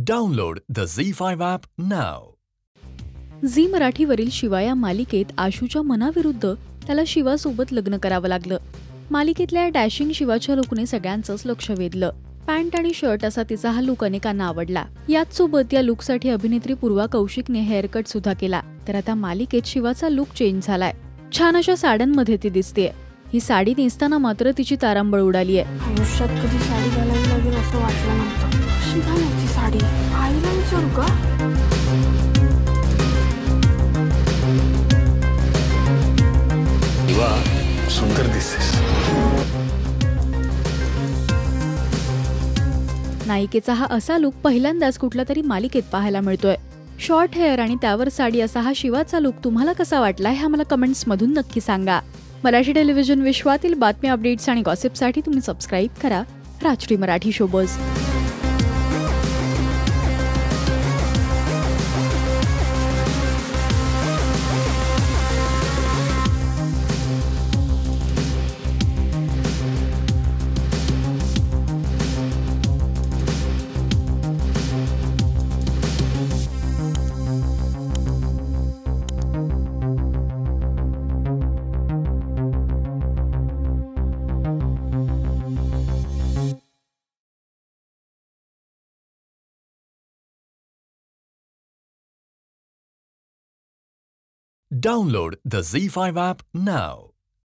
Download the Z5 app now. Zee मराठीवरील शिवा या मालिकेत आशूच्या मनाविरुद्ध त्याला शिवासोबत लग्न करावं लागलं. मालिकेतल्या डॅशिंग शिवाच्या लुकने सगळ्यांचंच लक्ष वेधलं. पॅन्ट आणि शर्ट असा तिचा हा लुक अनेकांना आवडला. याच सोबत या लुकसाठी अभिनेत्री पूर्वा कौशिकने हेअरकट सुद्धा केला. तर आता मालिकेत शिवाचा लुक चेंज झालाय. छान अशा साड्यांमध्ये ती दिसतेय. ही साडी नेसताना मात्र तिची तारांबळ उडालीये. आयुष्यात कधी साडी घालायला लागेल असं वाटलं नव्हतं. कशी घालायची साडी आईला विचारू का? सुंदर दिसतेस. नायिकेचा हा असा लुक पहिल्यांदाच कुठल्या तरी मालिकेत पाहायला मिळतोय. शॉर्ट हेअर आणि त्यावर साडी असा हा शिवाचा लुक तुम्हाला कसा वाटलाय हे आम्हाला कमेंट्स मधून नक्की सांगा. मराठी टेलिव्हिजन विश्वातील बातम्या, अपडेट्स आणि गॉसिपसाठी तुम्ही सबस्क्राईब करा Rajshri Marathi showbuzz. Download the Z5 app now.